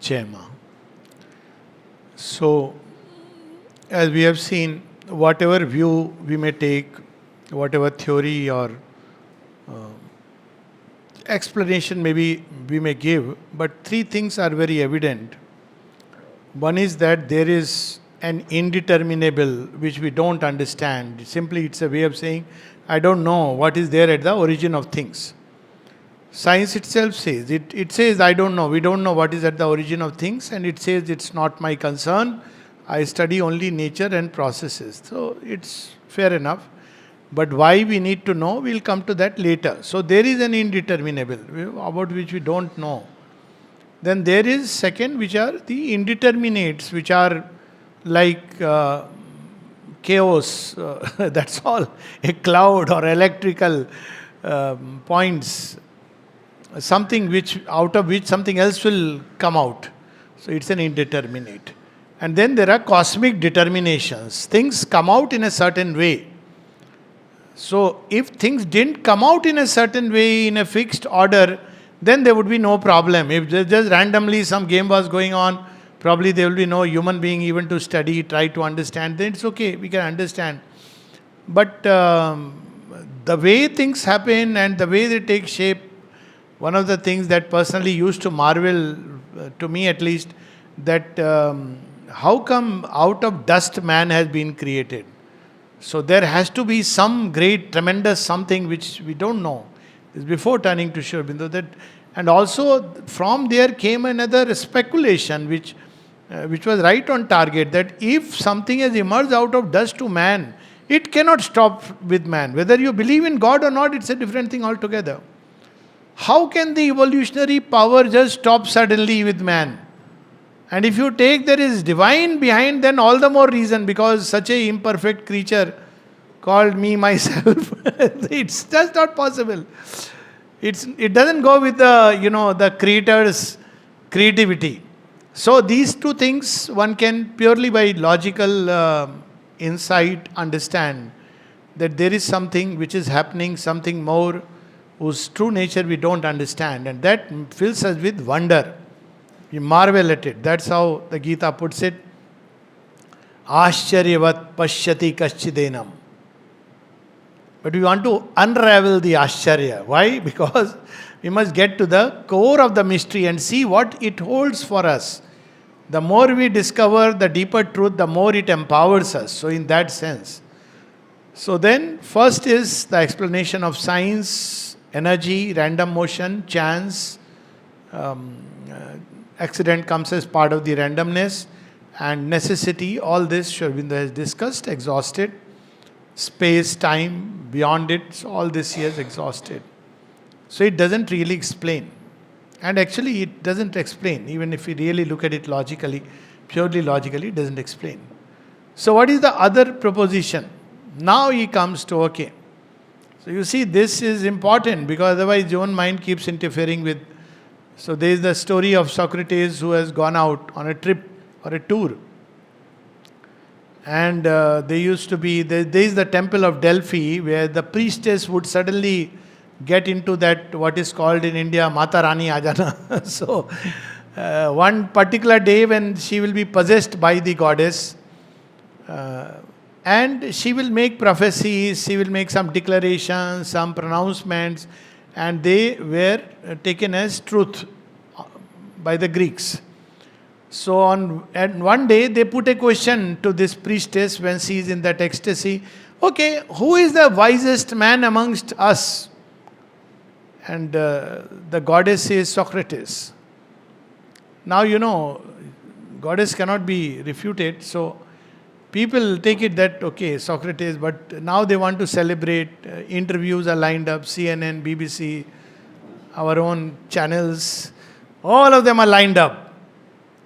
Ch1. So, as we have seen, whatever view we may take, whatever theory or explanation maybe we may give, but three things are very evident. One is that there is an indeterminable which we don't understand. Simply, it's a way of saying, I don't know what is there at the origin of things. Science itself says, it says, I don't know. We don't know what is at the origin of things, and it says it's not my concern. I study only nature and processes. So it's fair enough. But why we need to know, we'll come to that later. So there is an indeterminable about which we don't know. Then there is second, which are the indeterminates, which are like chaos. That's all. A cloud or electrical points, something which out of which something else will come out. So it's an indeterminate. And then there are cosmic determinations. Things come out in a certain way. So if things didn't come out in a certain way, in a fixed order, then there would be no problem. If just randomly some game was going on, probably there will be no human being even to study, try to understand. Then it's okay, we can understand. But the way things happen and the way they take shape, one of the things that personally used to marvel, to me at least, that how come out of dust man has been created? So there has to be some great, tremendous something which we don't know. This before turning to Sri Aurobindo, that, and also from there came another speculation which was right on target, that if something has emerged out of dust to man, it cannot stop with man. Whether you believe in God or not, it's a different thing altogether. How can the evolutionary power just stop suddenly with man? And if you take there is divine behind, then all the more reason, because such a imperfect creature called me, myself, it's just not possible. It doesn't go with the creator's creativity. So these two things one can purely by logical insight understand that there is something which is happening, something more whose true nature we don't understand, and that fills us with wonder. We marvel at it. That's how the Gita puts it. Ascharyavat pashyati kaschidenam. But we want to unravel the Ascharya. Why? Because we must get to the core of the mystery and see what it holds for us. The more we discover the deeper truth, the more it empowers us. So in that sense. So then, first is the explanation of science, energy, random motion, chance. Accident comes as part of the randomness, and necessity. All this Sri Aurobindo has discussed, exhausted. Space, time, beyond it, so all this he has exhausted. So it doesn't really explain. And actually it doesn't explain. Even if we really look at it logically, purely logically, it doesn't explain. So what is the other proposition? Now he comes to, okay. So you see, this is important, because otherwise your own mind keeps interfering with. So there is the story of Socrates who has gone out on a trip or a tour. And there is the temple of Delphi, where the priestess would suddenly get into that, what is called in India, Mata Rani Ajana. So one particular day when she will be possessed by the goddess, and she will make prophecies, she will make some declarations, some pronouncements, and they were taken as truth by the Greeks. So and one day they put a question to this priestess when she is in that ecstasy. Okay, who is the wisest man amongst us? And the goddess says Socrates. Now goddess cannot be refuted. So people take it that, okay, Socrates, but now they want to celebrate. Interviews are lined up, CNN, BBC, our own channels. All of them are lined up.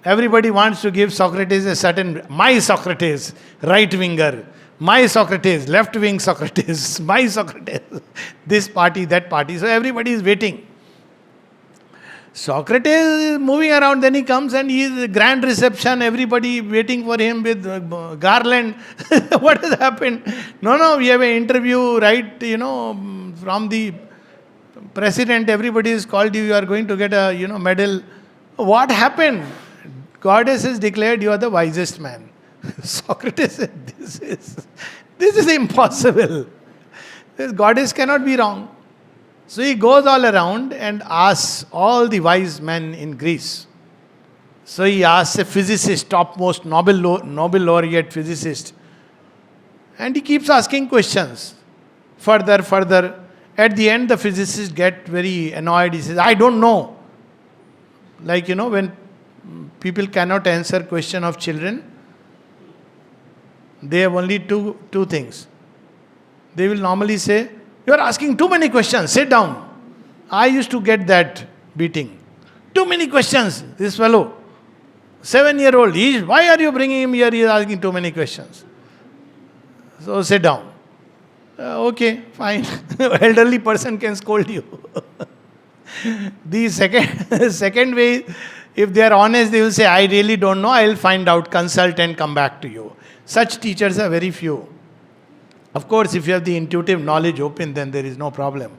Everybody wants to give Socrates a certain, my Socrates, right-winger, my Socrates, left-wing Socrates, my Socrates, this party, that party. So everybody is waiting. Socrates is moving around, then he comes and he is a grand reception, everybody waiting for him with garland. What has happened? No, we have an interview, right, from the president, everybody is called you are going to get a, medal. What happened? goddess has declared you are the wisest man. Socrates said, this is impossible. This goddess cannot be wrong. So he goes all around and asks all the wise men in Greece. So he asks a physicist, topmost Nobel laureate physicist, and he keeps asking questions. Further. At the end, the physicists get very annoyed. He says, I don't know. Like, when people cannot answer question of children, they have only two things. They will normally say, you are asking too many questions, sit down. I used to get that beating. Too many questions, this fellow. 7-year-old, why are you bringing him here? He is asking too many questions. So sit down. Okay, fine. Elderly person can scold you. The second way, if they are honest, they will say, I really don't know, I will find out, consult and come back to you. Such teachers are very few. Of course, if you have the intuitive knowledge open, then there is no problem.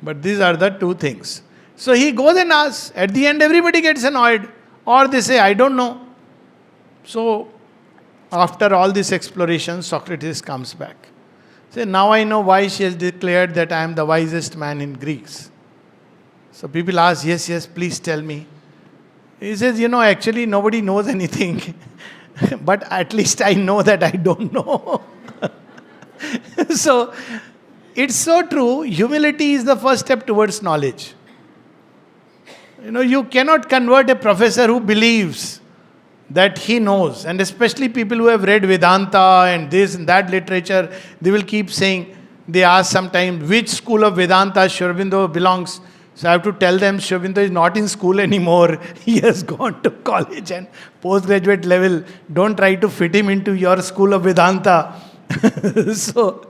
But these are the two things. So he goes and asks. At the end, everybody gets annoyed. Or they say, I don't know. So, after all this exploration, Socrates comes back. Say, now I know why she has declared that I am the wisest man in Greece. So people ask, yes, please tell me. He says, actually nobody knows anything. But at least I know that I don't know. So, it's so true. Humility is the first step towards knowledge. You cannot convert a professor who believes that he knows. And especially people who have read Vedanta and this and that literature, they will keep saying, they ask sometimes, which school of Vedanta Sri Aurobindo belongs. So I have to tell them, Sri Aurobindo is not in school anymore. He has gone to college and postgraduate level. Don't try to fit him into your school of Vedanta. So,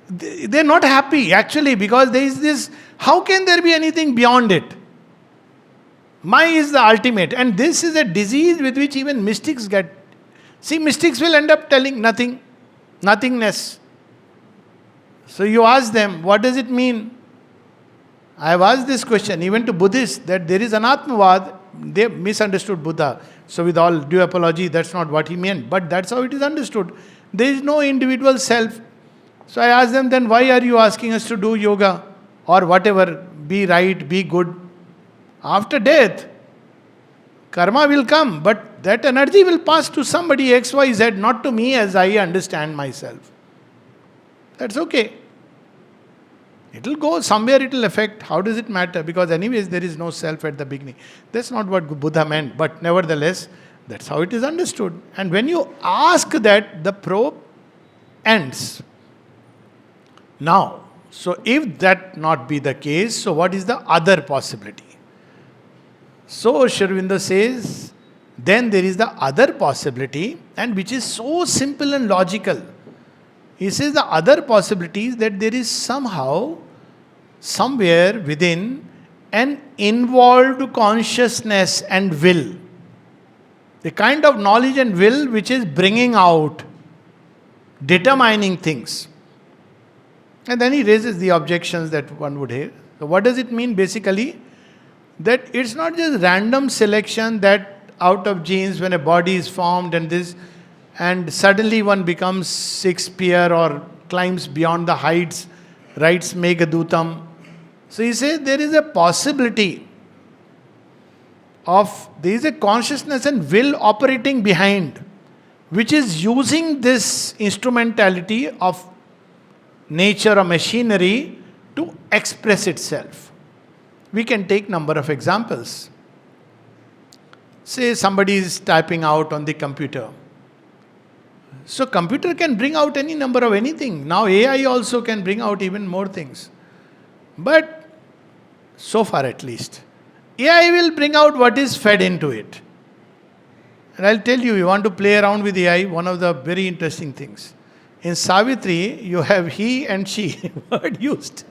they're not happy actually, because there is this, how can there be anything beyond it? Maya is the ultimate, and this is a disease with which even mystics get. See, mystics will end up telling nothing, nothingness. So you ask them, what does it mean? I have asked this question even to Buddhists, that there is anatmavad. They misunderstood Buddha. So with all due apology, that's not what he meant, but that's how it is understood. There is no individual self. So I ask them, then why are you asking us to do yoga or whatever, be right, be good? After death, karma will come, but that energy will pass to somebody X, Y, Z, not to me as I understand myself. That's okay. It will go somewhere, it will affect. How does it matter? Because anyways, there is no self at the beginning. That's not what Buddha meant, but nevertheless, that's how it is understood. And when you ask that, the probe ends. Now, so if that not be the case, so what is the other possibility? So Sri Aurobindo says, then there is the other possibility, and which is so simple and logical. He says the other possibility is that there is somehow, somewhere within, an involved consciousness and will. The kind of knowledge and will which is bringing out, determining things. And then he raises the objections that one would hear. So what does it mean basically? That it's not just random selection that out of genes when a body is formed and suddenly one becomes Shakespeare or climbs beyond the heights, writes Meghadutam. So he says there is a possibility of, there is a consciousness and will operating behind, which is using this instrumentality of nature or machinery to express itself. We can take number of examples. Say somebody is typing out on the computer. So computer can bring out any number of anything. Now AI also can bring out even more things. But so far at least, AI will bring out what is fed into it. And I'll tell you, you want to play around with AI, one of the very interesting things. In Savitri, you have he and she word used.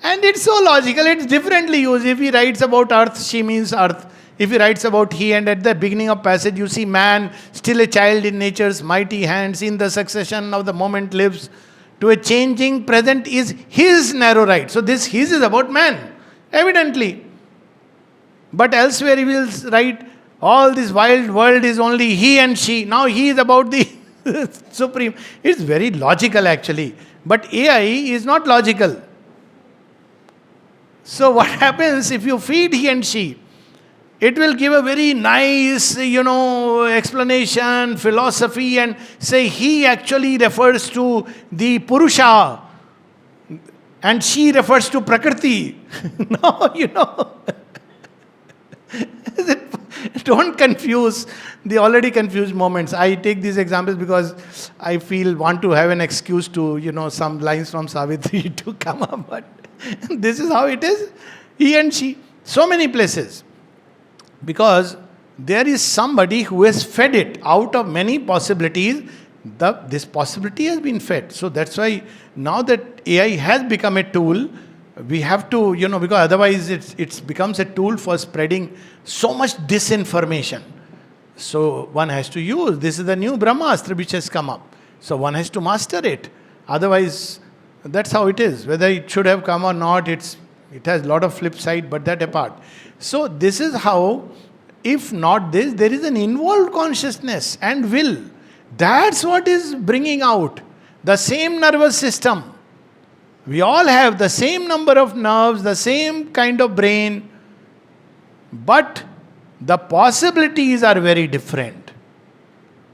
And it's so logical, it's differently used. If he writes about earth, she means earth. If he writes about he, and at the beginning of passage you see man, still a child in nature's mighty hands, in the succession of the moment lives, to a changing present is his narrow right. So this his is about man, evidently. But elsewhere he will write, All this wild world is only he and she. Now he is about the supreme. It's very logical actually. But AI is not logical. So what happens if you feed he and she? It will give a very nice, explanation, philosophy, and say he actually refers to the Purusha and she refers to Prakriti. No. Don't confuse the already confused moments. I take these examples because I want to have an excuse to, some lines from Savitri to come up. But this is how it is. He and she. So many places. Because there is somebody who has fed it out of many possibilities. This possibility has been fed. So that's why now that AI has become a tool, we have to, because otherwise it becomes a tool for spreading so much disinformation. So one has to use. This is the new Brahmastra which has come up. So one has to master it. Otherwise, that's how it is. Whether it should have come or not, it has a lot of flip side, but that apart. So this is how, if not this, there is an involved consciousness and will. That's what is bringing out the same nervous system. We all have the same number of nerves, the same kind of brain, but the possibilities are very different.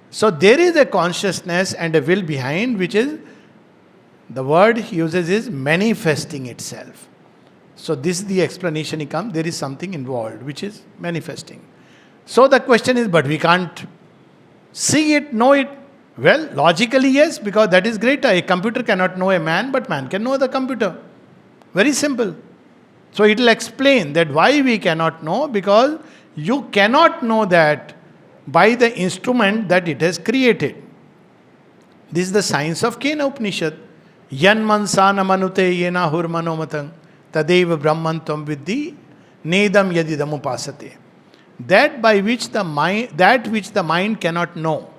So there is a consciousness and a will behind, which is, the word he uses is manifesting itself. So this is the explanation he comes. There is something involved, which is manifesting. So the question is, but we can't see it, know it. Well, logically yes, because that is greater. A computer cannot know a man, but man can know the computer. Very simple. So it will explain that why we cannot know, because you cannot know that by the instrument that it has created. This is the science of Kena Upanishad. Yan mansana manute yena hur manomatang tadeva brahmantam vidhi nedam yadidam upasate. That which the mind cannot know.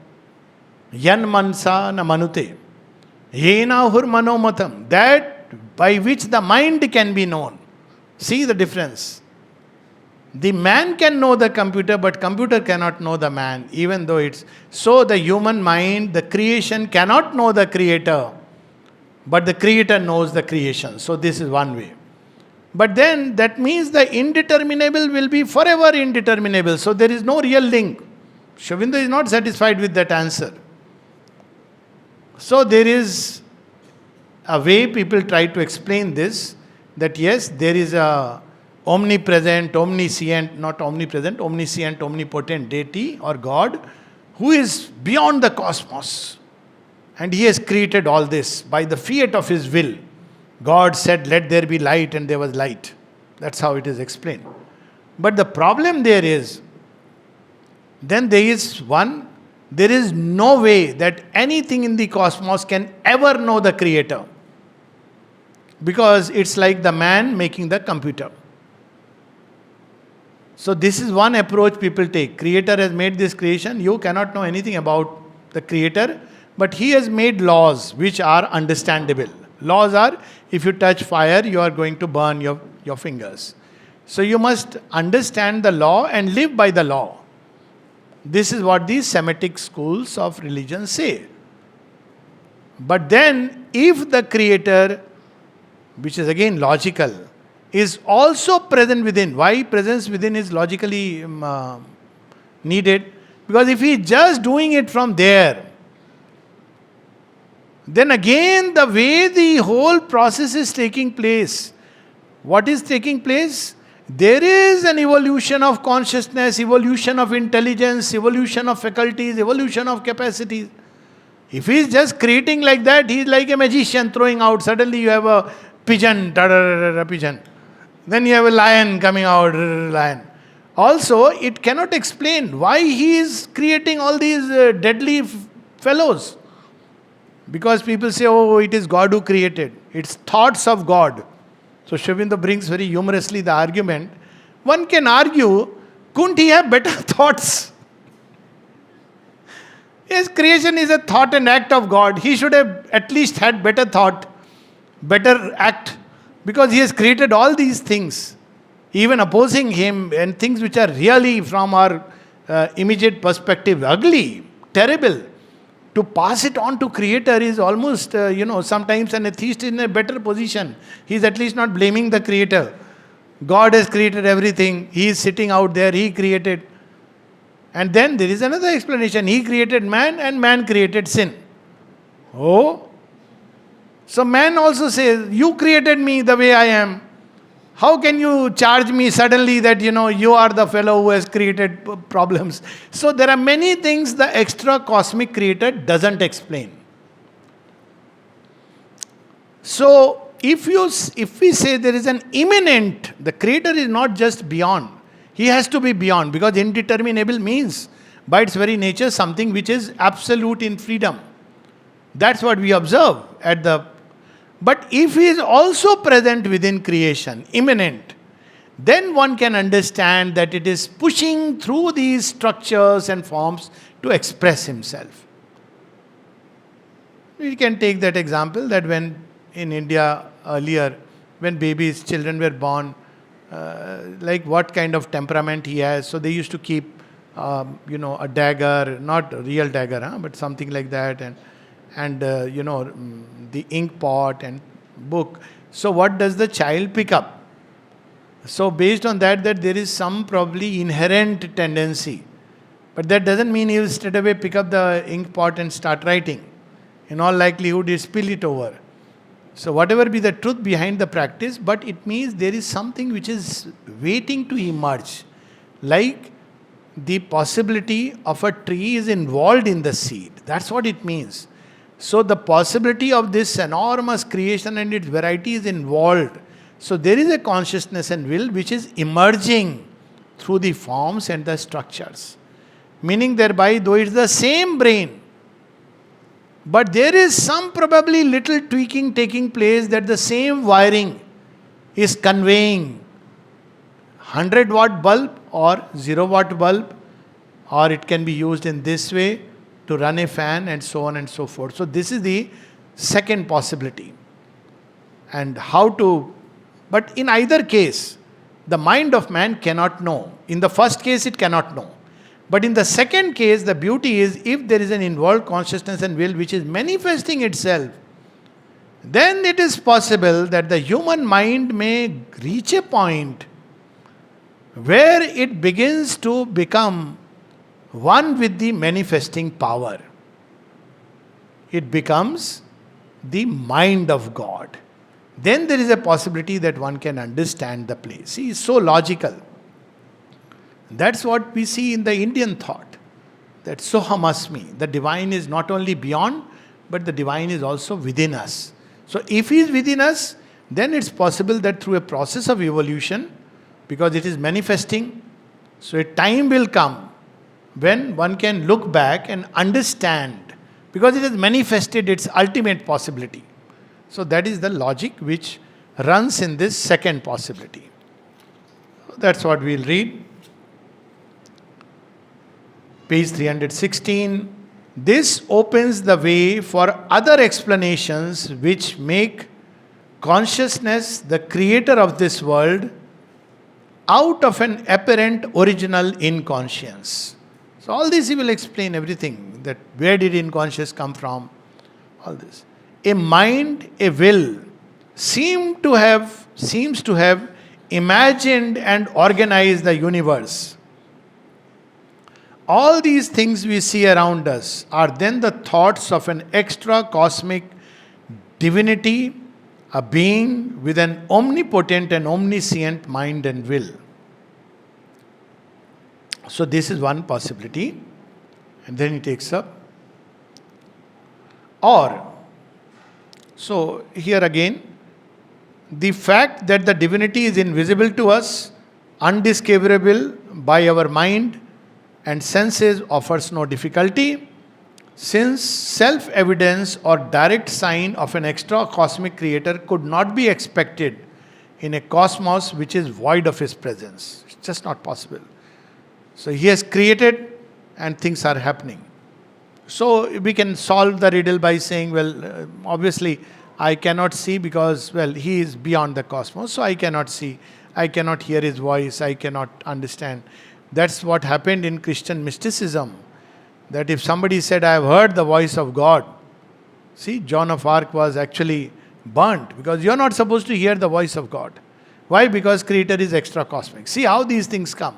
Yan mansa na manute. Yena hur manomatam. That by which the mind can be known. See the difference. The man can know the computer, but computer cannot know the man, even though it's... So the human mind, the creation cannot know the creator, but the creator knows the creation. So this is one way. But then that means the indeterminable will be forever indeterminable. So there is no real link. Shovinda is not satisfied with that answer. So there is a way people try to explain this, that yes, there is a omnipresent, omniscient, not omnipresent, omniscient, omnipotent deity or God who is beyond the cosmos. And he has created all this by the fiat of his will. God said, let there be light, and there was light. That's how it is explained. But the problem there is, then there is no way that anything in the cosmos can ever know the creator. Because it's like the man making the computer. So this is one approach people take. Creator has made this creation. You cannot know anything about the creator, but he has made laws which are understandable. Laws are, if you touch fire, you are going to burn your fingers. So you must understand the law and live by the law. This is what these Semitic schools of religion say. But then, if the creator, which is again logical, is also present within. Why presence within is logically needed? Because if he is just doing it from there, then again the way the whole process is taking place. What is taking place? There is an evolution of consciousness, evolution of intelligence, evolution of faculties, evolution of capacities. If he is just creating like that, he is like a magician throwing out. Suddenly you have a pigeon, pigeon. Then you have a lion coming out, lion. Also, it cannot explain why he is creating all these deadly fellows. Because people say, oh, it is God who created. It's thoughts of God. So Shivinda brings very humorously the argument. One can argue, couldn't he have better thoughts? Yes, creation is a thought and act of God. He should have at least had better thought, better act. Because he has created all these things, even opposing him, and things which are really from our immediate perspective ugly, terrible. To pass it on to creator is almost, sometimes an atheist is in a better position. He is at least not blaming the creator. God has created everything. He is sitting out there. He created. And then there is another explanation. He created man and man created sin. Oh. So man also says, you created me the way I am. How can you charge me suddenly that, you are the fellow who has created problems? So there are many things the extra cosmic creator doesn't explain. So if we say there is an immanent, the creator is not just beyond. He has to be beyond, because indeterminable means by its very nature something which is absolute in freedom. That's what we observe at the... But if he is also present within creation, immanent, then one can understand that it is pushing through these structures and forms to express himself. We can take that example that when in India earlier, when children were born, like what kind of temperament he has. So they used to keep, a dagger, not a real dagger, but something like that, and the ink pot and book. So what does the child pick up? So based on that there is some probably inherent tendency. But that doesn't mean he will straight away pick up the ink pot and start writing. In all likelihood, he spill it over. So whatever be the truth behind the practice, but it means there is something which is waiting to emerge. Like the possibility of a tree is involved in the seed. That's what it means. So the possibility of this enormous creation and its variety is involved. So there is a consciousness and will which is emerging through the forms and the structures. Meaning thereby, though it's the same brain, but there is some probably little tweaking taking place that the same wiring is conveying 100-watt bulb or 0-watt bulb, or it can be used in this way to run a fan and so on and so forth. So this is the second possibility. And but in either case, the mind of man cannot know. In the first case, it cannot know. But in the second case, the beauty is if there is an involved consciousness and will which is manifesting itself, then it is possible that the human mind may reach a point where it begins to become one with the manifesting power. It becomes the mind of God. Then there is a possibility that one can understand the place. See, it's so logical. That's what we see in the Indian thought. That Sohamasmi, the divine is not only beyond, but the divine is also within us. So if he is within us, then it's possible that through a process of evolution, because it is manifesting, so a time will come when one can look back and understand, because it has manifested its ultimate possibility. So that is the logic which runs in this second possibility. That's what we'll read. Page 316. This opens the way for other explanations which make consciousness the creator of this world out of an apparent original inconscience. So all this he will explain everything, that where did inconscious come from, all this. A mind, a will, seems to have imagined and organized the universe. All these things we see around us are then the thoughts of an extra cosmic divinity, a being with an omnipotent and omniscient mind and will. So this is one possibility. And then he takes up. So here again, the fact that the divinity is invisible to us, undiscoverable by our mind and senses, offers no difficulty, since self-evidence or direct sign of an extra cosmic creator could not be expected in a cosmos which is void of his presence. It's just not possible. So he has created and things are happening. So we can solve the riddle by saying, well, obviously I cannot see because, well, he is beyond the cosmos, so I cannot see. I cannot hear his voice. I cannot understand. That's what happened in Christian mysticism. That if somebody said, I have heard the voice of God, see, Joan of Arc was actually burnt because you're not supposed to hear the voice of God. Why? Because Creator is extra cosmic. See how these things come.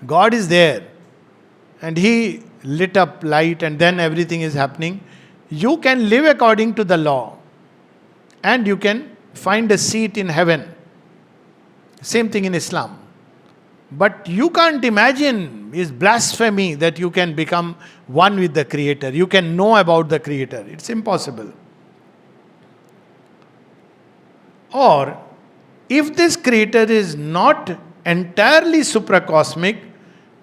God is there and He lit up light and then everything is happening. You can live according to the law and you can find a seat in heaven. Same thing in Islam. But you can't imagine, it's blasphemy that you can become one with the Creator. You can know about the Creator. It's impossible. Or, if this Creator is not entirely supracosmic,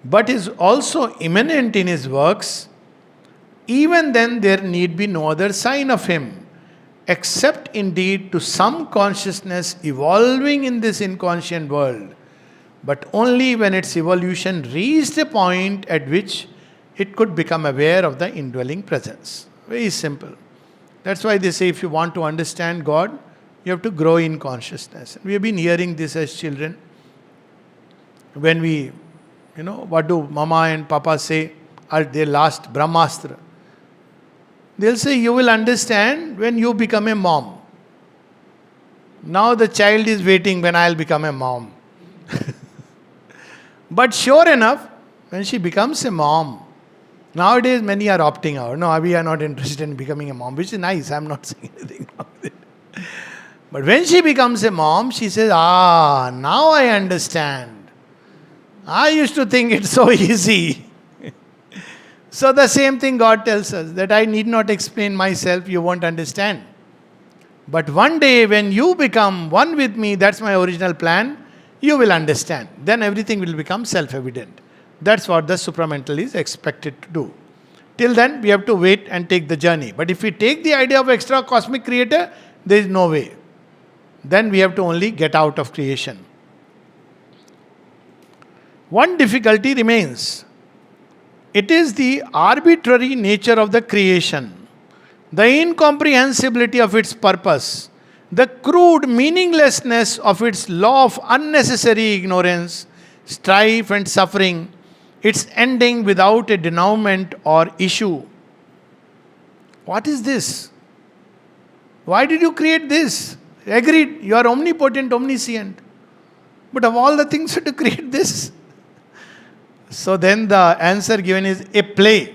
but is also immanent in His works, even then there need be no other sign of Him, except indeed to some consciousness evolving in this inconscient world, but only when its evolution reached a point at which it could become aware of the indwelling presence. Very simple. That's why they say if you want to understand God, you have to grow in consciousness. We have been hearing this as children. When we, what do Mama and Papa say at their last Brahmastra? They'll say, you will understand when you become a mom. Now the child is waiting when I'll become a mom. But sure enough, when she becomes a mom, nowadays many are opting out. No, we are not interested in becoming a mom, which is nice. I'm not saying anything wrong with it. But when she becomes a mom, she says, now I understand. I used to think it's so easy. So the same thing God tells us, that I need not explain myself, you won't understand. But one day when you become one with me, that's my original plan, you will understand. Then everything will become self-evident. That's what the supramental is expected to do. Till then, we have to wait and take the journey. But if we take the idea of extra cosmic creator, there is no way. Then we have to only get out of creation. One difficulty remains. It is the arbitrary nature of the creation, the incomprehensibility of its purpose, the crude meaninglessness of its law of unnecessary ignorance, strife and suffering, its ending without a denouement or issue. What is this? Why did you create this? Agreed, you are omnipotent, omniscient. But of all the things to create this? So then the answer given is a play.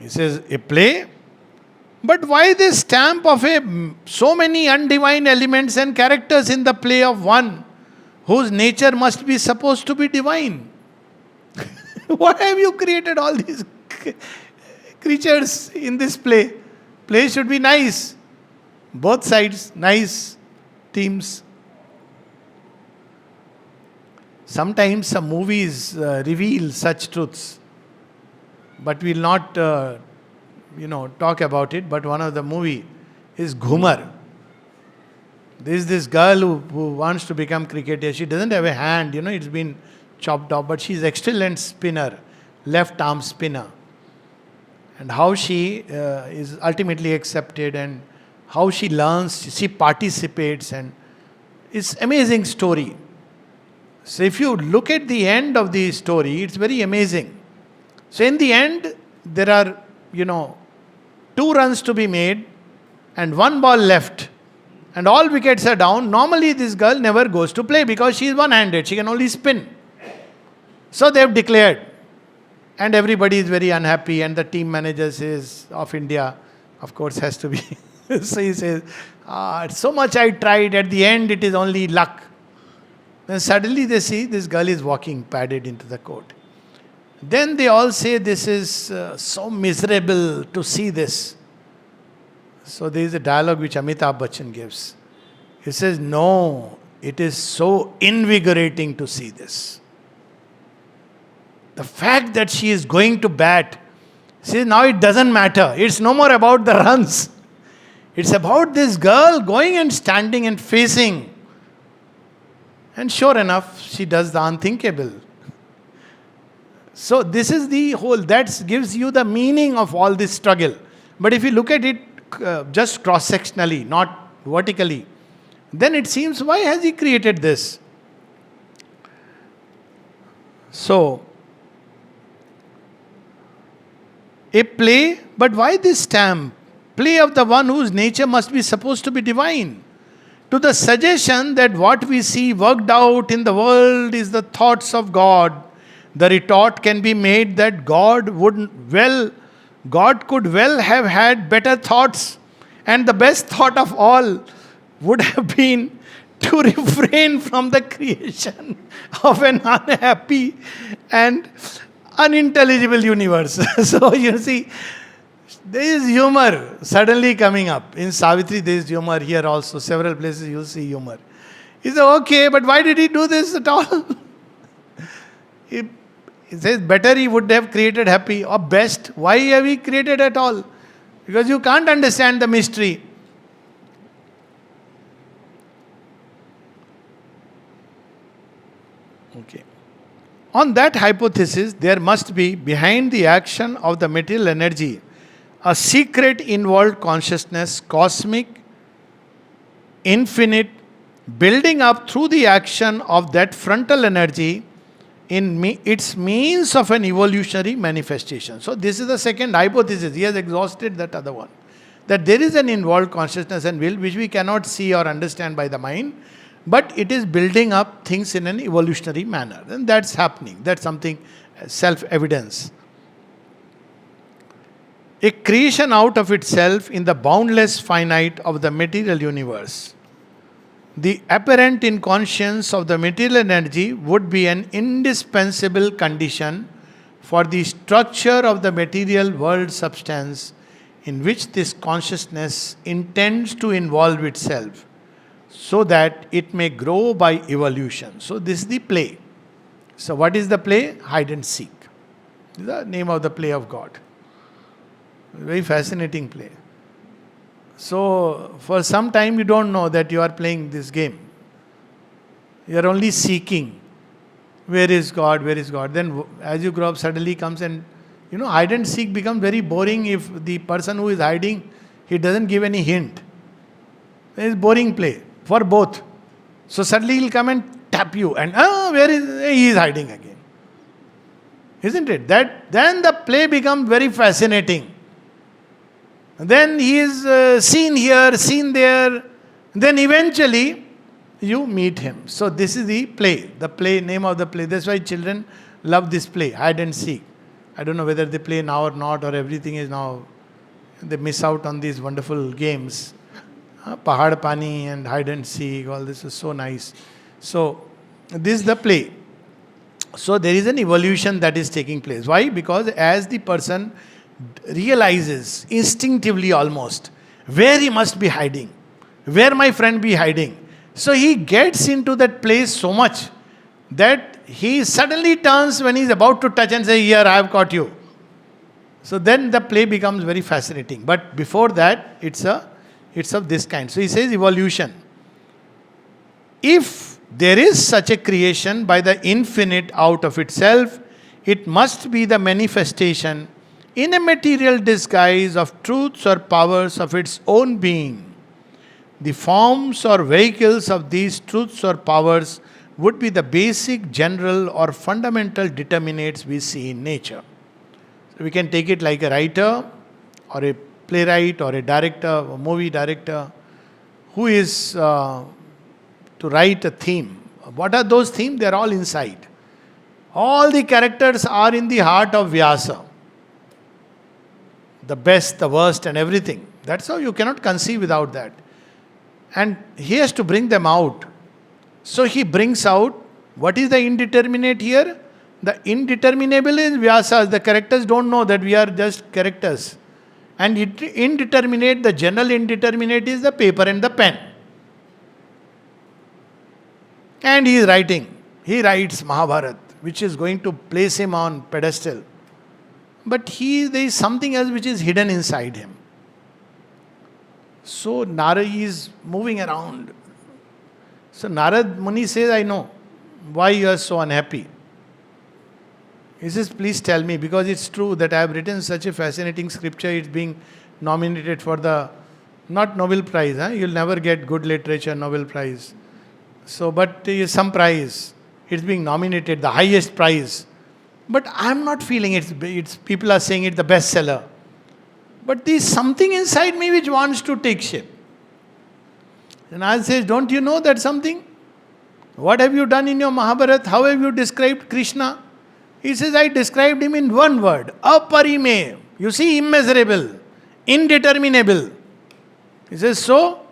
He says, a play? But why this stamp of so many undivine elements and characters in the play of one whose nature must be supposed to be divine? Why have you created all these creatures in this play? Play should be nice. Both sides, nice themes. Sometimes some movies reveal such truths. But we'll not talk about it. But one of the movie is Ghumar. There is this girl who wants to become cricketer. She doesn't have a hand, it's been chopped off, but she's excellent spinner, left arm spinner. And how she is ultimately accepted and how she learns, she participates, and it's amazing story. So if you look at the end of the story, it's very amazing. So in the end, there are, 2 runs to be made and 1 ball left. And all wickets are down. Normally this girl never goes to play because she is one-handed. She can only spin. So they have declared. And everybody is very unhappy. And the team manager says, of India, of course, has to be. So he says, so much I tried. At the end, it is only luck. Then suddenly they see this girl is walking padded into the court. Then they all say, this is so miserable to see this. So there is a dialogue which Amitabh Bachchan gives. He says, no, it is so invigorating to see this. The fact that she is going to bat, see, now it doesn't matter. It's no more about the runs. It's about this girl going and standing and facing. And sure enough, she does the unthinkable. So this is the whole, that gives you the meaning of all this struggle. But if you look at it just cross-sectionally, not vertically, then it seems, why has he created this? So, a play, but why this stamp? Play of the one whose nature must be supposed to be divine. To the suggestion that what we see worked out in the world is the thoughts of God, the retort can be made that God could well have had better thoughts, and the best thought of all would have been to refrain from the creation of an unhappy and unintelligible universe. So you see, there is humor suddenly coming up. In Savitri, there is humor here also. Several places you see humor. He said, okay, but why did he do this at all? he, he says, better he would have created happy, or best, why have he created at all? Because you can't understand the mystery. Okay. On that hypothesis, there must be, behind the action of the material energy, a secret involved consciousness, cosmic, infinite, building up through the action of that frontal energy in its means of an evolutionary manifestation. So, this is the second hypothesis. He has exhausted that other one. That there is an involved consciousness and will which we cannot see or understand by the mind, but it is building up things in an evolutionary manner. And that's happening. That's something self-evidence. A creation out of itself in the boundless finite of the material universe. The apparent inconscience of the material energy would be an indispensable condition for the structure of the material world substance in which this consciousness intends to involve itself, so that it may grow by evolution. So this is the play. So what is the play? Hide and seek. This is the name of the play of God. Very fascinating play. So for some time you don't know that you are playing this game. You are only seeking. Where is God? Where is God? Then as you grow up, suddenly comes and, hide and seek becomes very boring if the person who is hiding, he doesn't give any hint. It is boring play for both. So suddenly he'll come and tap you and where is he is hiding again. Isn't it? Then the play becomes very fascinating. Then he is seen here, seen there. Then eventually you meet him. So this is the play, name of the play. That's why children love this play, hide and seek. I don't know whether they play now or not, or everything is now, they miss out on these wonderful games. Pahad Pani and hide and seek, all this is so nice. So this is the play. So there is an evolution that is taking place. Why? Because as the person realizes instinctively almost where he must be hiding, where my friend be hiding. So he gets into that place so much that he suddenly turns when he's about to touch and say, here I have caught you. So then the play becomes very fascinating. But before that, it's of this kind. So he says evolution. If there is such a creation by the infinite out of itself, it must be the manifestation in a material disguise of truths or powers of its own being. The forms or vehicles of these truths or powers would be the basic, general, or fundamental determinates we see in nature. So we can take it like a writer, or a playwright, or a director, a movie director, who is to write a theme. What are those themes? They are all inside. All the characters are in the heart of Vyasa. The best, the worst, and everything. That's how you cannot conceive without that. And he has to bring them out. So he brings out, what is the indeterminate here? The indeterminable is Vyasa. The characters don't know that we are just characters. And indeterminate, the general indeterminate is the paper and the pen. And he is writing. He writes Mahabharata, which is going to place him on pedestal. But there is something else which is hidden inside him. So Narad is moving around. So Narad Muni says, I know why you are so unhappy. He says, please tell me, because it's true that I have written such a fascinating scripture, it's being nominated for the, not Nobel Prize, you'll never get good literature Nobel Prize. So, but some prize. It's being nominated, the highest prize. But I'm not feeling it's people are saying it's the bestseller. But there's something inside me which wants to take shape. And I says, don't you know that something? What have you done in your Mahabharata? How have you described Krishna? He says, I described him in one word, aparimey. You see, immeasurable, indeterminable. He says, so,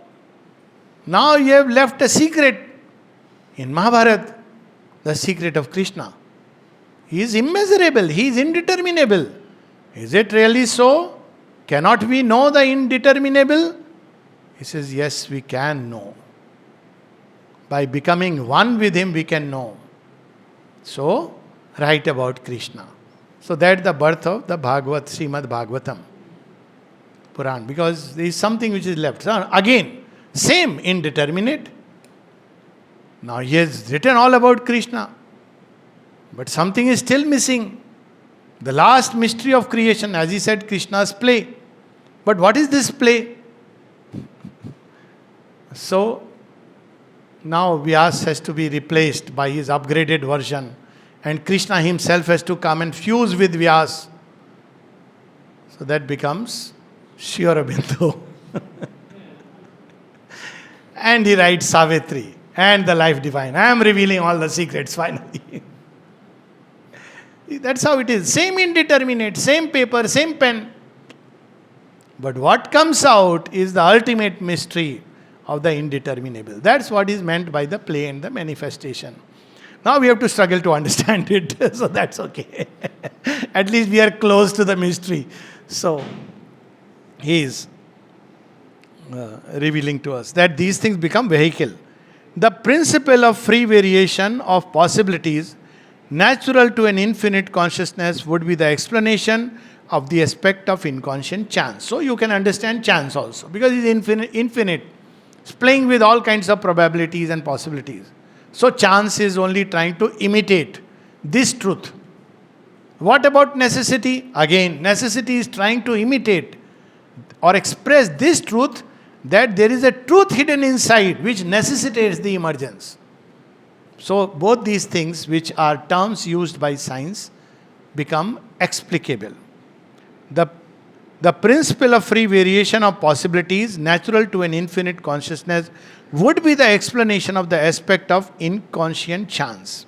now you have left a secret in Mahabharata, the secret of Krishna. He is immeasurable, he is indeterminable. Is it really so? Cannot we know the indeterminable? He says, yes, we can know. By becoming one with him, we can know. So, write about Krishna. So that's the birth of the Bhagavad, Srimad Bhagavatam Puran. Because there is something which is left. So again, same, indeterminate. Now he has written all about Krishna. But something is still missing. The last mystery of creation, as he said, Krishna's play. But what is this play? So, now Vyas has to be replaced by his upgraded version. And Krishna himself has to come and fuse with Vyas. So that becomes Sri Aurobindo. And he writes Savitri and the life divine. I am revealing all the secrets finally. That's how it is. Same indeterminate, same paper, same pen. But what comes out is the ultimate mystery of the indeterminable. That's what is meant by the play and the manifestation. Now we have to struggle to understand it, so that's okay. At least we are close to the mystery. So, he is revealing to us that these things become vehicle. The principle of free variation of possibilities natural to an infinite consciousness would be the explanation of the aspect of inconscient chance. So you can understand chance also, because it's infinite. It's playing with all kinds of probabilities and possibilities. So chance is only trying to imitate this truth. What about necessity? Again, necessity is trying to imitate or express this truth, that there is a truth hidden inside which necessitates the emergence. So both these things, which are terms used by science, become explicable. The principle of free variation of possibilities natural to an infinite consciousness would be the explanation of the aspect of inconscient chance.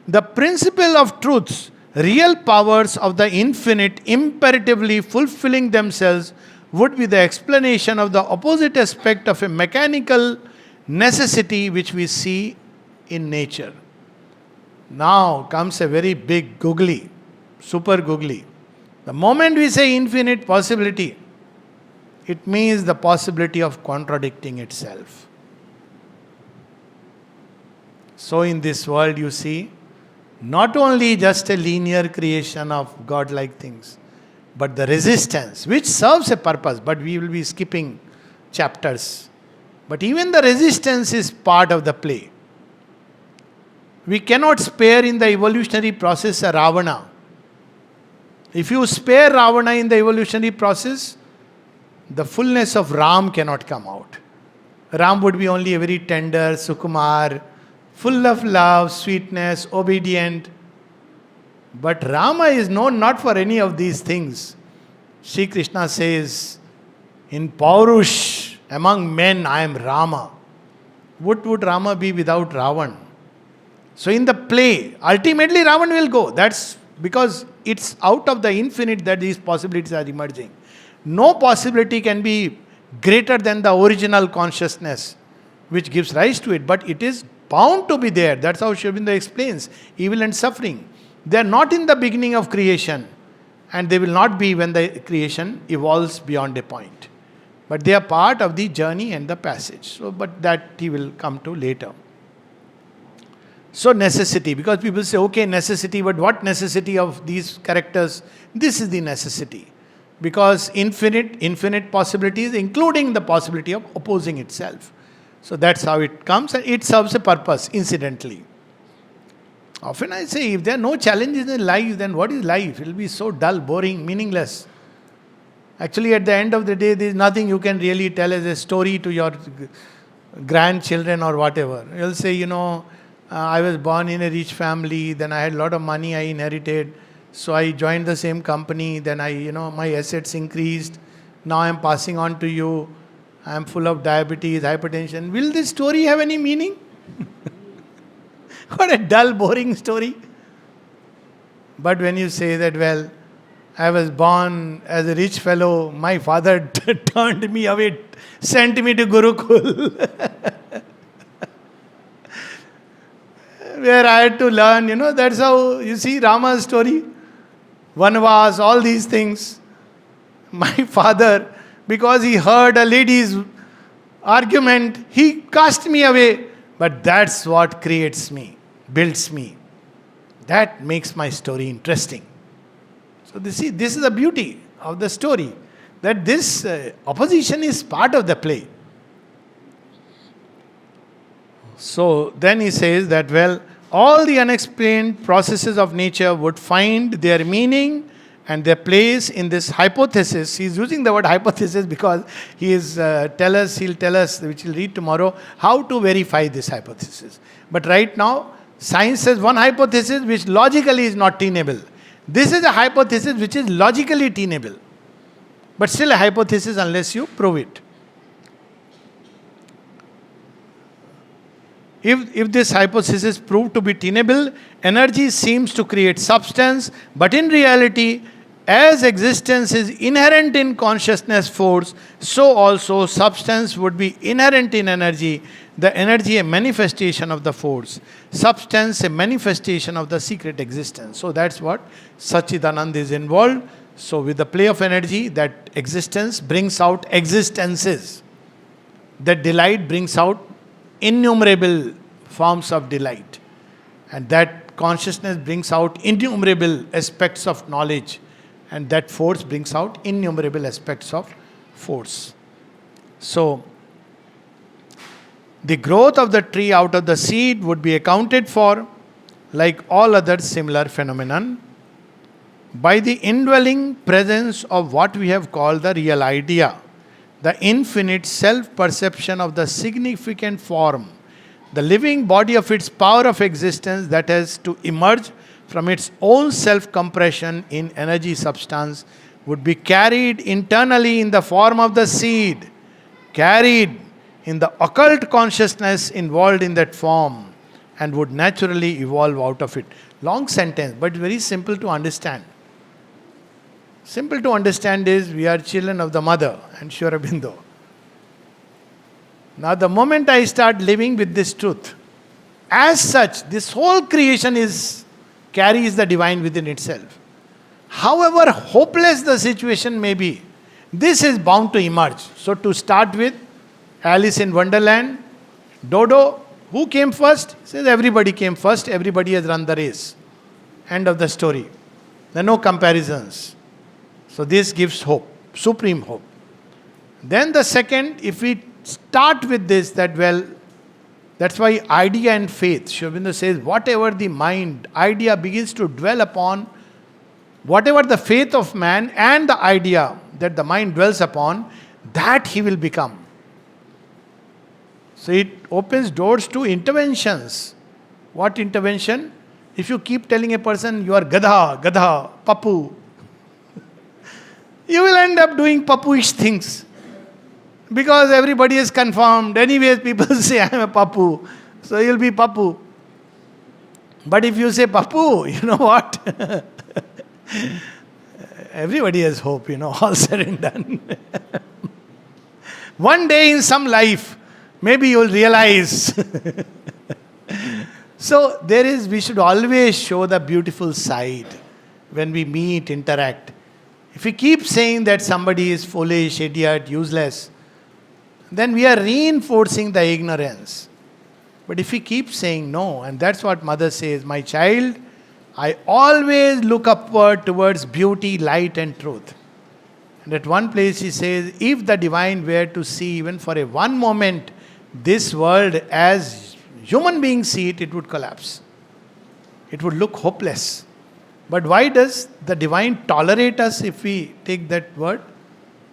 The principle of truths, real powers of the infinite imperatively fulfilling themselves, would be the explanation of the opposite aspect of a mechanical necessity which we see in nature. Now comes a very big googly, super googly. The moment we say infinite possibility, it means the possibility of contradicting itself. So in this world you see, not only just a linear creation of godlike things, but the resistance, which serves a purpose, but we will be skipping chapters. But even the resistance is part of the play. We cannot spare in the evolutionary process a Ravana. If you spare Ravana in the evolutionary process, the fullness of Ram cannot come out. Ram would be only a very tender, Sukumar, full of love, sweetness, obedient. But Rama is known not for any of these things. Sri Krishna says, in Paurush, among men, I am Rama. What would Rama be without Ravan? So in the play, ultimately Ravan will go. That's because it's out of the infinite that these possibilities are emerging. No possibility can be greater than the original consciousness which gives rise to it, but it is bound to be there. That's how Sri Aurobindo explains evil and suffering. They are not in the beginning of creation, and they will not be when the creation evolves beyond a point. But they are part of the journey and the passage. So, but that he will come to later. So necessity, because people say, okay, necessity, but what necessity of these characters? This is the necessity. Because infinite possibilities, including the possibility of opposing itself. So that's how it comes, and it serves a purpose, incidentally. Often I say, if there are no challenges in life, then what is life? It will be so dull, boring, meaningless. Actually, at the end of the day, there is nothing you can really tell as a story to your grandchildren or whatever. You'll say, I was born in a rich family, then I had a lot of money I inherited. So I joined the same company, then my assets increased. Now I'm passing on to you. I'm full of diabetes, hypertension. Will this story have any meaning? What a dull, boring story. But when you say that, well, I was born as a rich fellow, my father turned me away, sent me to Gurukul, where I had to learn, that's how you see Rama's story. Vanvas, all these things. My father, because he heard a lady's argument, he cast me away. But that's what creates me, builds me. That makes my story interesting. So this is the beauty of the story, that this opposition is part of the play. So then he says that, well, all the unexplained processes of nature would find their meaning and their place in this hypothesis. He's using the word hypothesis because he'll tell us, which we'll read tomorrow, how to verify this hypothesis. But right now, science says one hypothesis which logically is not tenable. This is a hypothesis which is logically tenable, but still a hypothesis unless you prove it. If this hypothesis proved to be tenable, energy seems to create substance, but in reality, as existence is inherent in consciousness force, so also substance would be inherent in energy, the energy a manifestation of the force, substance a manifestation of the secret existence. So that's what Satchidanand is involved. So with the play of energy, that existence brings out existences. That delight brings out innumerable forms of delight. And that consciousness brings out innumerable aspects of knowledge. And that force brings out innumerable aspects of force. So, the growth of the tree out of the seed would be accounted for, like all other similar phenomenon, by the indwelling presence of what we have called the real idea, the infinite self-perception of the significant form, the living body of its power of existence that has to emerge from its own self-compression in energy substance, would be carried internally in the form of the seed, carried in the occult consciousness involved in that form, and would naturally evolve out of it. Long sentence, but very simple to understand. Simple to understand is, we are children of the mother and Sri Aurobindo. Now the moment I start living with this truth, as such, this whole creation carries the divine within itself. However hopeless the situation may be, this is bound to emerge. So to start with, Alice in Wonderland, Dodo, who came first? He says everybody came first, everybody has run the race. End of the story. There are no comparisons. So this gives hope, supreme hope. Then the second, if we start with this, that's why idea and faith, Sri Aurobindo says, whatever the mind, idea begins to dwell upon, whatever the faith of man and the idea that the mind dwells upon, that he will become. So it opens doors to interventions. What intervention? If you keep telling a person, you are Gadha, Papu, you will end up doing Papu-ish things. Because everybody is confirmed. Anyways, people say, I am a Papu. So you'll be Papu. But if you say Papu, you know what? Everybody has hope, all said and done. One day in some life, maybe you'll realize. So we should always show the beautiful side when we meet, interact. If we keep saying that somebody is foolish, idiot, useless, then we are reinforcing the ignorance. But if we keep saying no, and that's what mother says, my child, I always look upward towards beauty, light and truth. And at one place she says, if the divine were to see even for a one moment this world as human beings see it, it would collapse. It would look hopeless. But why does the divine tolerate us if we take that word?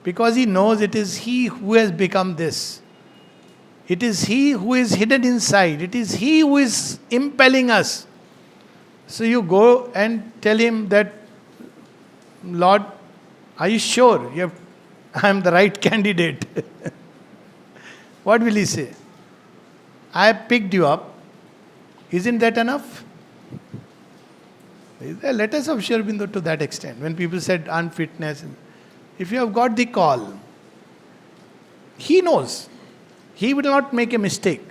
Because he knows it is he who has become this. It is He who is hidden inside. It is He who is impelling us. So you go and tell Him that, Lord, are you sure I am the right candidate? What will He say? I have picked you up. Isn't that enough? Let us of Sri Aurobindo to that extent. When people said unfitness, if you have got the call, He knows. He will not make a mistake.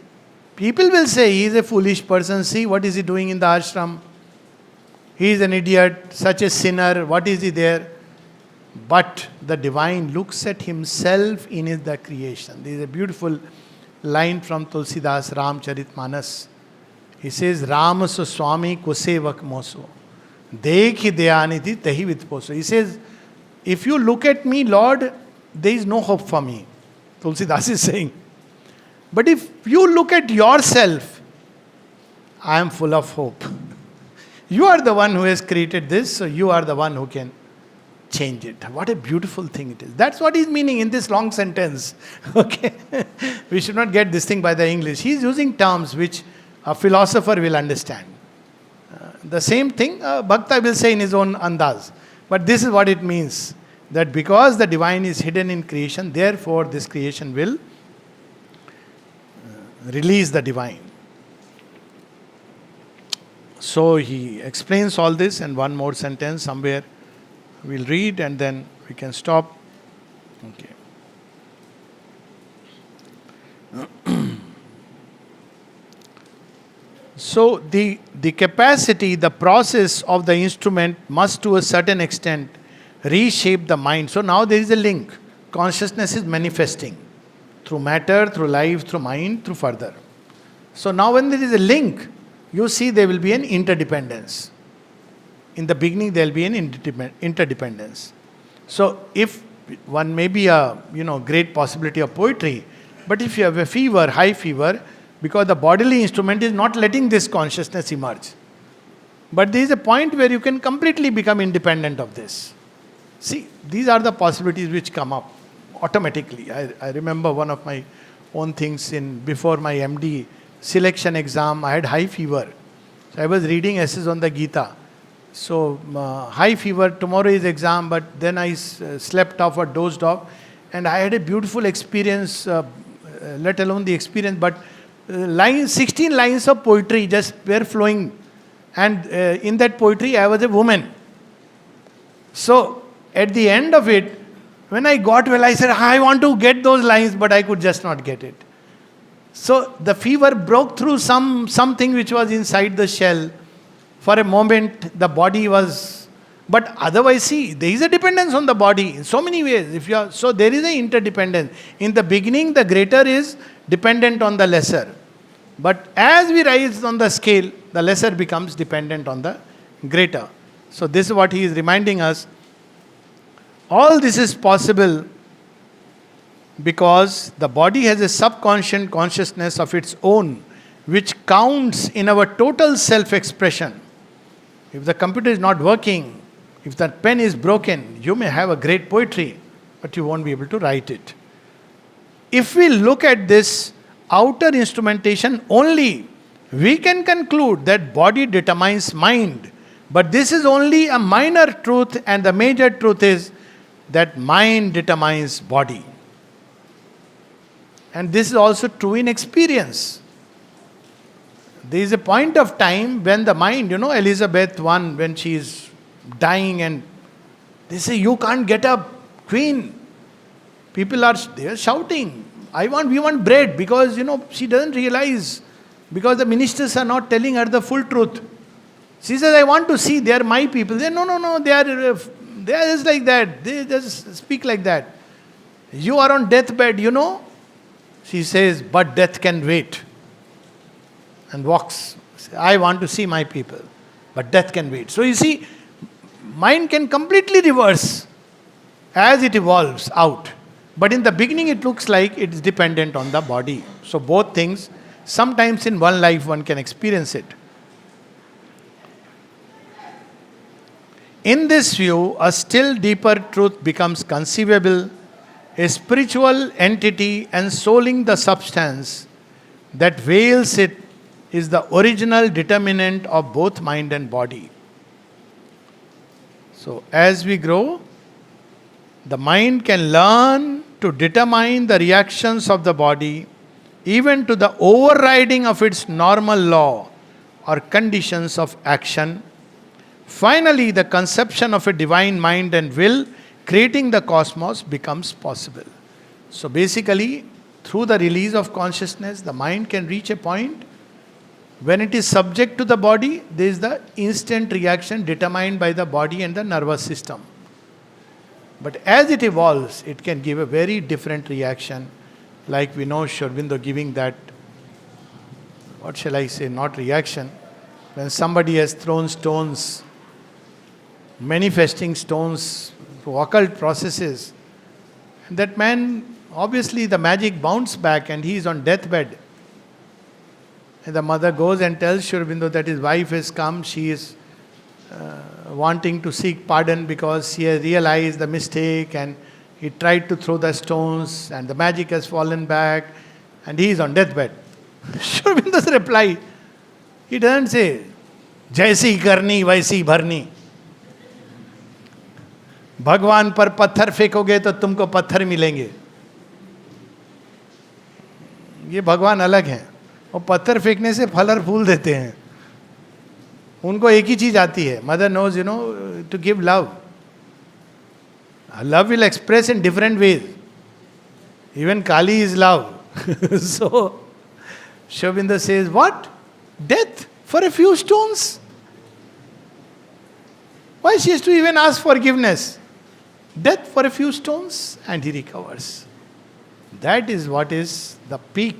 People will say he is a foolish person. See what is he doing in the ashram? He is an idiot, such a sinner. What is he there? But the divine looks at himself in the creation. There is a beautiful line from Tulsidas Ramcharitmanas. He says, Ramaso Swami Kusevak Moso. Dekhi Deyaniti Tahi Vitposo. He says, if you look at me, Lord, there is no hope for me. Tulsidas is saying. But if you look at yourself, I am full of hope. You are the one who has created this, so you are the one who can change it. What a beautiful thing it is. That's what he's meaning in this long sentence. Okay? We should not get this thing by the English. He's using terms which a philosopher will understand. The same thing Bhakta will say in his own andaz. But this is what it means. That because the divine is hidden in creation, therefore this creation will release the divine. So he explains all this, and one more sentence somewhere we'll read and then we can stop. Okay. So the capacity, the process of the instrument must to a certain extent reshape the mind. So now there is a link. Consciousness is manifesting through matter, through life, through mind, through further. So now when there is a link, you see there will be an interdependence. In the beginning there will be an interdependence. So if one may be a great possibility of poetry, but if you have a fever, high fever, because the bodily instrument is not letting this consciousness emerge. But there is a point where you can completely become independent of this. See, these are the possibilities which come up automatically. I remember one of my own things before my MD selection exam, I had high fever. So I was reading essays on the Gita. So high fever, tomorrow is exam, but then I slept off or dozed off. And I had a beautiful experience, let alone the experience, but 16 lines of poetry just were flowing. And in that poetry, I was a woman. So at the end of it, when I got well, I said, I want to get those lines, but I could just not get it. So the fever broke through something which was inside the shell. For a moment, the body was... But otherwise, see, there is a dependence on the body in so many ways. So there is an interdependence. In the beginning, the greater is dependent on the lesser. But as we rise on the scale, the lesser becomes dependent on the greater. So this is what he is reminding us. All this is possible because the body has a subconscious consciousness of its own, which counts in our total self-expression. If the computer is not working, if the pen is broken, you may have a great poetry, but you won't be able to write it. If we look at this outer instrumentation only, we can conclude that body determines mind. But this is only a minor truth, and the major truth is that mind determines body. And this is also true in experience. There is a point of time when the mind, Elizabeth I, when she is dying and they say, you can't get up, queen. People they are shouting, we want bread, because, she doesn't realize, because the ministers are not telling her the full truth. She says, I want to see, they are my people. They no, they are just like that. They just speak like that. You are on deathbed, She says, but death can wait. And walks. I want to see my people. But death can wait. So you see, mind can completely reverse as it evolves out. But in the beginning it looks like it is dependent on the body. So both things, sometimes in one life one can experience it. In this view, a still deeper truth becomes conceivable, a spiritual entity ensouling the substance that veils it is the original determinant of both mind and body. So, as we grow, the mind can learn to determine the reactions of the body, even to the overriding of its normal law or conditions of action. Finally, the conception of a divine mind and will creating the cosmos becomes possible. So, basically, through the release of consciousness, the mind can reach a point when it is subject to the body, there is the instant reaction determined by the body and the nervous system. But as it evolves, it can give a very different reaction. Like we know Sri Aurobindo giving that, what shall I say, not reaction. When somebody has thrown stones, manifesting stones through occult processes, that man, obviously the magic bounced back and he is on deathbed. And the mother goes and tells Sri Aurobindo that his wife has come, she is wanting to seek pardon because she has realized the mistake and he tried to throw the stones and the magic has fallen back and he is on deathbed. Sri Aurobindo's reply, he doesn't say, Jaisi karni, vaisi bharni. भगवान पर पत्थर फेंकोगे तो तुमको पत्थर मिलेंगे. ये भगवान अलग हैं. और पत्थर फेंकने से फल और फूल देते हैं. उनको एक ही चीज आती है. Mother knows to give love. Love will express in different ways. Even Kali is love. So, Sri Aurobindo says, what? Death for a few stones? Why she has to even ask forgiveness? Death for a few stones and he recovers. That is what is the peak.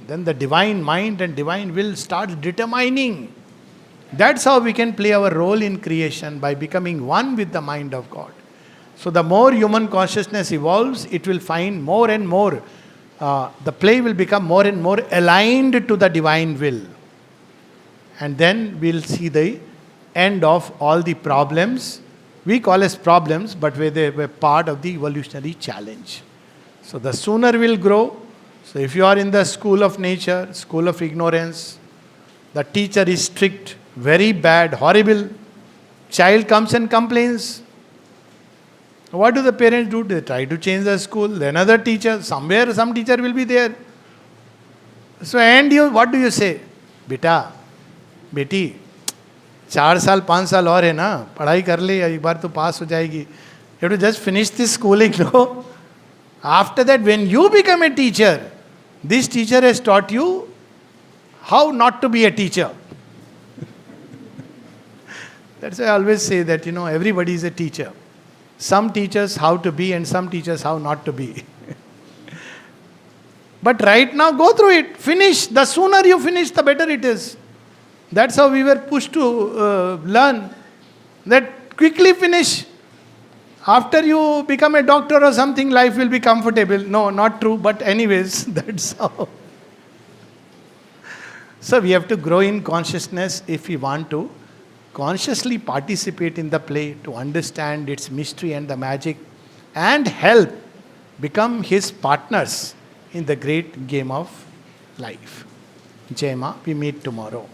Then the divine mind and divine will start determining. That's how we can play our role in creation, by becoming one with the mind of God. So the more human consciousness evolves, it will find more and more, the play will become more and more aligned to the divine will. And then we'll see the end of all the problems. We call as problems, but they were part of the evolutionary challenge. So the sooner we'll grow. So if you are in the school of nature, school of ignorance, the teacher is strict, very bad, horrible. Child comes and complains. What do the parents do? They try to change the school. Another teacher, somewhere some teacher will be there. So and you, what do you say? Beta, beti, 4 साल 5 साल और है ना, पढ़ाई कर ले, एक बार तो पास हो जाएगी. You have to just finish this schooling, no? After that, when you become a teacher, this teacher has taught you how not to be a teacher. That's why I always say that, everybody is a teacher. Some teachers how to be and some teachers how not to be. But right now, go through it. Finish. The sooner you finish, the better it is. That's how we were pushed to learn. That quickly finish. After you become a doctor or something, life will be comfortable. No, not true. But anyways, that's how. So we have to grow in consciousness if we want to consciously participate in the play, to understand its mystery and the magic, and help become his partners in the great game of life. Jai Ma, we meet tomorrow.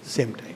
Same time.